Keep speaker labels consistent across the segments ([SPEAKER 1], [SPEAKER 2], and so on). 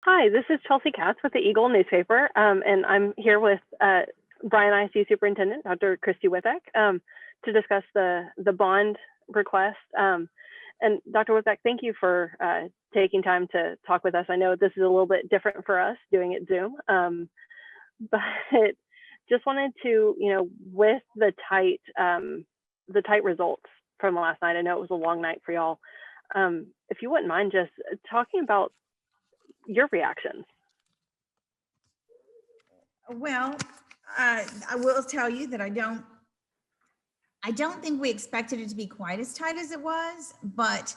[SPEAKER 1] Hi, this is Chelsea Katz with the Eagle newspaper, and I'm here with BISD Superintendent Dr. Christie Whitbeck to discuss the bond request. And Dr. Whitbeck, thank you for taking time to talk with us. I know this is a little bit different for us doing it Zoom, but just wanted to, with the tight results from last night. I know it was a long night for y'all. If you wouldn't mind just talking about your reactions.
[SPEAKER 2] Well, I will tell you that I don't think we expected it to be quite as tight as it was, but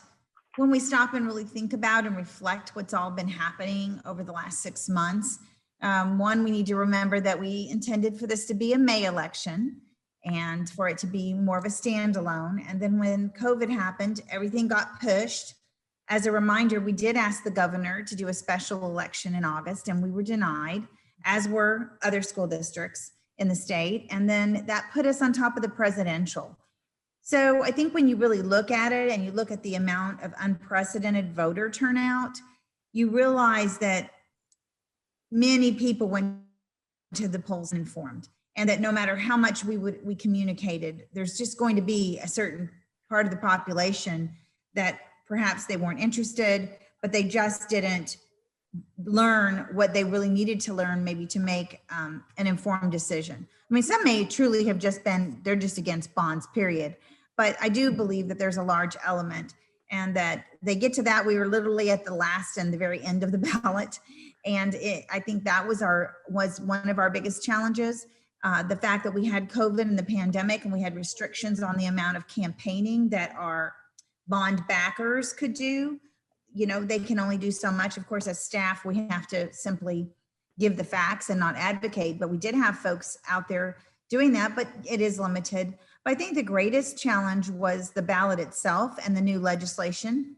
[SPEAKER 2] when we stop and really think about and reflect what's all been happening over the last 6 months, one, we need to remember that we intended for this to be a May election and for it to be more of a standalone. And then when COVID happened, everything got pushed. As a reminder, we did ask the governor to do a special election in August, and we were denied, as were other school districts in the state. And then that put us on top of the presidential. So I think when you really look at it and you look at the amount of unprecedented voter turnout, you realize that many people went to the polls informed, and that no matter how much we communicated, there's just going to be a certain part of the population that perhaps they weren't interested, but they just didn't learn what they really needed to learn, maybe to make an informed decision. I mean, some may truly have just been, they're just against bonds, period. But I do believe that there's a large element, and that they get to that. We were literally at the last and the very end of the ballot. And I think that was one of our biggest challenges. The fact that we had COVID and the pandemic, and we had restrictions on the amount of campaigning that our bond backers could do. They can only do so much. Of course, as staff, we have to simply give the facts and not advocate, but we did have folks out there doing that, but it is limited. But I think the greatest challenge was the ballot itself and the new legislation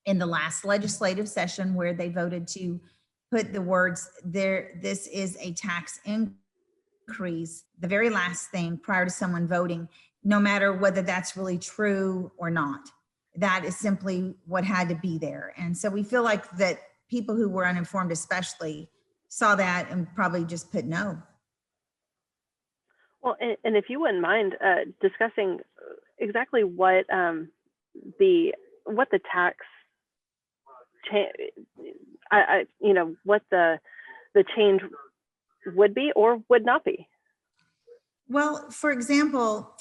[SPEAKER 2] in the last legislative session, where they voted to put the words there, this is a tax increase, the very last thing prior to someone voting, no matter whether that's really true or not. That is simply what had to be there. And so we feel like that people who were uninformed especially saw that and probably just put no.
[SPEAKER 1] Well, and if you wouldn't mind discussing exactly what the tax what the change would be or would not be.
[SPEAKER 2] Well, for example,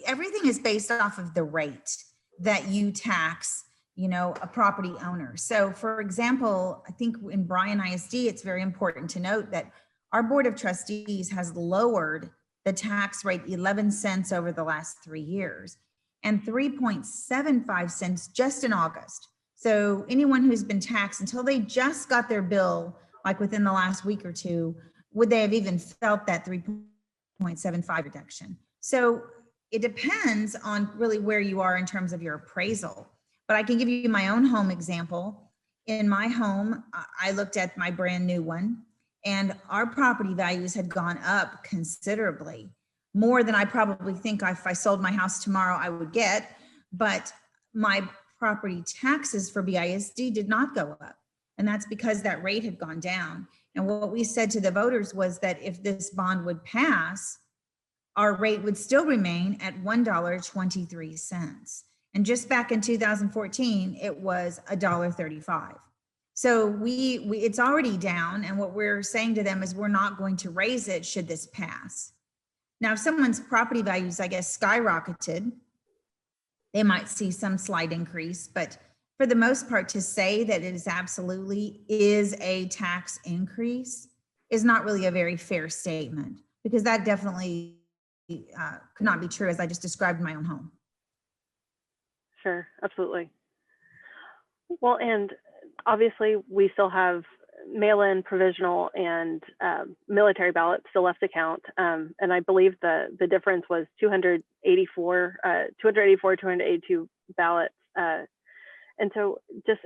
[SPEAKER 2] everything is based off of the rate that you tax, a property owner. So for example, I think in Bryan ISD, it's very important to note that our Board of Trustees has lowered the tax rate 11 cents over the last 3 years, and 3.75 cents just in August. So anyone who's been taxed until they just got their bill, like within the last week or two, would they have even felt that 3.75 reduction? So it depends on really where you are in terms of your appraisal. But I can give you my own home example. In my home, I looked at my brand new one, and our property values had gone up considerably, more than I probably think if I sold my house tomorrow I would get. But my property taxes for BISD did not go up. And that's because that rate had gone down. And what we said to the voters was that if this bond would pass, our rate would still remain at $1.23. And just back in 2014, it was $1.35. So it's already down. And what we're saying to them is we're not going to raise it should this pass. Now, if someone's property values, I guess, skyrocketed, they might see some slight increase. But for the most part, to say that it absolutely is a tax increase is not really a very fair statement, because that definitely could not be true, as I just described in my own home.
[SPEAKER 1] Sure, absolutely. Well, and obviously we still have mail-in, provisional, and military ballots still left to count. And I believe the difference was 282 ballots. And so just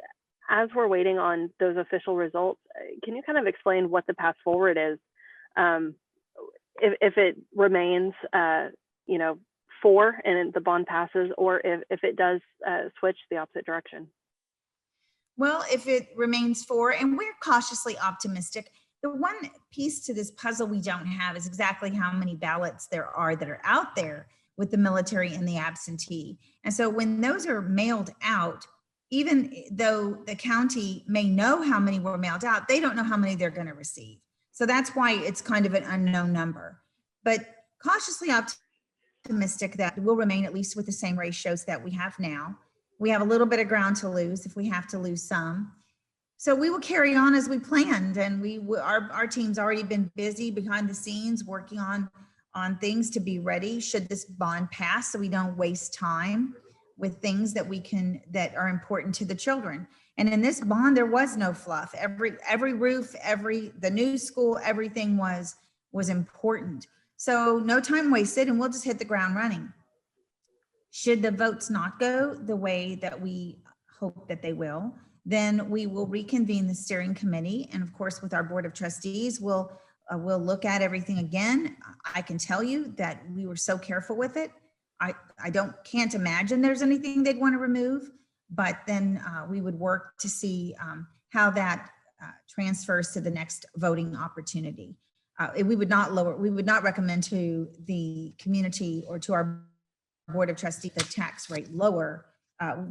[SPEAKER 1] as we're waiting on those official results, can you kind of explain what the path forward is? If it remains, 4 and the bond passes, or if it does switch the opposite direction?
[SPEAKER 2] Well, if it remains 4, and we're cautiously optimistic, the one piece to this puzzle we don't have is exactly how many ballots there are that are out there with the military and the absentee. And so when those are mailed out, even though the county may know how many were mailed out, they don't know how many they're going to receive. So that's why it's kind of an unknown number. But cautiously optimistic that we'll remain at least with the same ratios that we have now. We have a little bit of ground to lose if we have to lose some. So we will carry on as we planned, and our team's already been busy behind the scenes working on things to be ready should this bond pass, so we don't waste time with things that are important to the children. And in this bond, there was no fluff. Every roof, the new school, everything was important. So no time wasted, and we'll just hit the ground running. Should the votes not go the way that we hope that they will, then we will reconvene the steering committee. And of course, with our board of trustees, we'll look at everything again. I can tell you that we were so careful with it. I can't imagine there's anything they'd want to remove, but then we would work to see how that transfers to the next voting opportunity. We would not recommend to the community or to our board of trustees the tax rate lower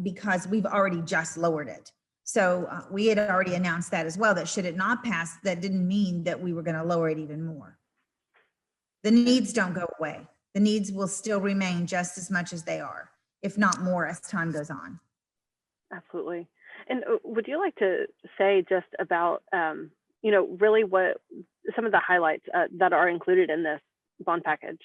[SPEAKER 2] because we've already just lowered it. So we had already announced that as well, that should it not pass, that didn't mean that we were going to lower it even more. The needs don't go away. The needs will still remain just as much as they are, if not more, as time goes on.
[SPEAKER 1] Absolutely. And would you like to say just about, really what some of the highlights that are included in this bond package?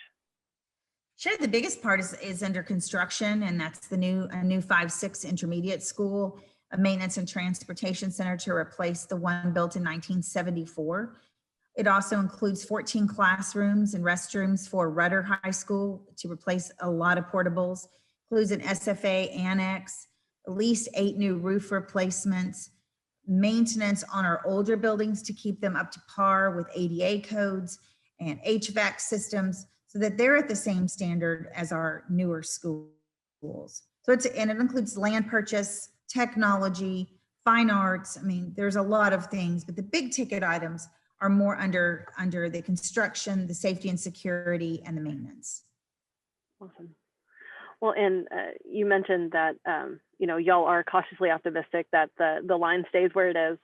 [SPEAKER 2] Sure. The biggest part is under construction, and that's a new 5-6 intermediate school, a maintenance and transportation center to replace the one built in 1974. It also includes 14 classrooms and restrooms for Rudder High School to replace a lot of portables, includes an SFA annex, at least 8 new roof replacements, maintenance on our older buildings to keep them up to par with ADA codes and HVAC systems so that they're at the same standard as our newer schools. So it includes land purchase, technology, fine arts. I mean, there's a lot of things, but the big ticket items are more under the construction, the safety and security, and the maintenance.
[SPEAKER 1] Awesome. Well, and you mentioned that, y'all are cautiously optimistic that the line stays where it is.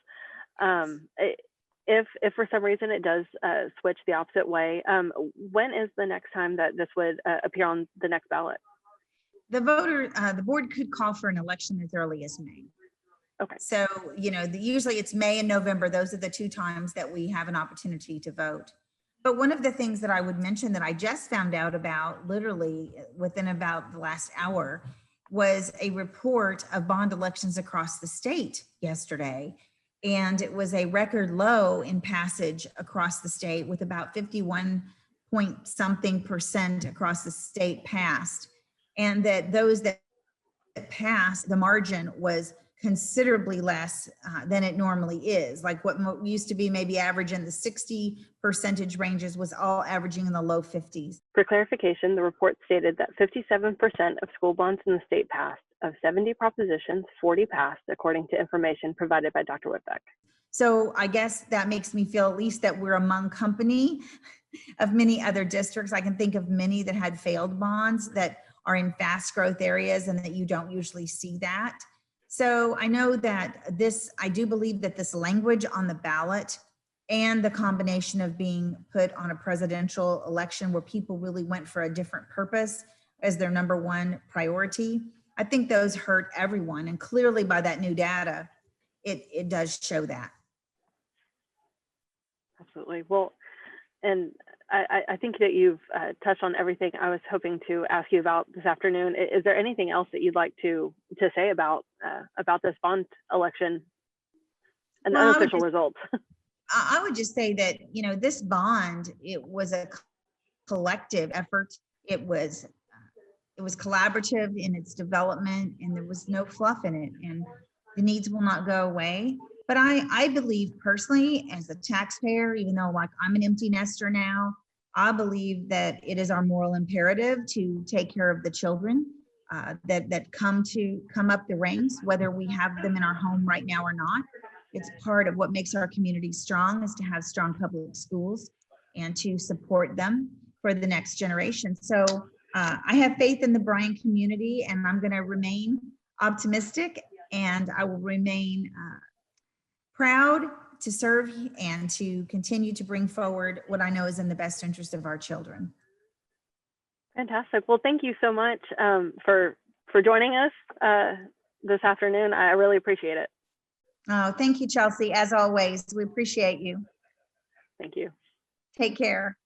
[SPEAKER 1] If for some reason it does switch the opposite way, when is the next time that this would appear on the next ballot?
[SPEAKER 2] The board could call for an election as early as May.
[SPEAKER 1] Okay.
[SPEAKER 2] So, usually it's May and November. Those are the 2 times that we have an opportunity to vote. But one of the things that I would mention that I just found out about literally within about the last hour was a report of bond elections across the state yesterday. And it was a record low in passage across the state with about 51-point-something% across the state passed. And that those that passed, the margin was considerably less than it normally is. Like what used to be maybe average in the 60% ranges was all averaging in the low 50s.
[SPEAKER 1] For clarification, the report stated that 57% of school bonds in the state passed. Of 70 propositions, 40 passed, according to information provided by Dr. Whitbeck.
[SPEAKER 2] So I guess that makes me feel at least that we're among company of many other districts. I can think of many that had failed bonds that are in fast growth areas and that you don't usually see that. So I know that I do believe that this language on the ballot and the combination of being put on a presidential election where people really went for a different purpose as their number one priority, I think those hurt everyone. And clearly by that new data, it does show that.
[SPEAKER 1] Absolutely. Well, and I think that you've touched on everything I was hoping to ask you about this afternoon. Is there anything else that you'd like to say about this bond election and the unofficial results?
[SPEAKER 2] I would just say that, this bond, it was a collective effort. It was collaborative in its development, and there was no fluff in it, and the needs will not go away. But I believe personally, as a taxpayer, even though like I'm an empty nester now, I believe that it is our moral imperative to take care of the children. that come up the ranks, whether we have them in our home right now or not. It's part of what makes our community strong, is to have strong public schools and to support them for the next generation. So I have faith in the Bryan community, and I'm going to remain optimistic, and I will remain proud to serve and to continue to bring forward what I know is in the best interest of our children.
[SPEAKER 1] Fantastic. Well, thank you so much for joining us this afternoon. I really appreciate it.
[SPEAKER 2] Oh, thank you, Chelsea. As always, we appreciate you.
[SPEAKER 1] Thank you.
[SPEAKER 2] Take care.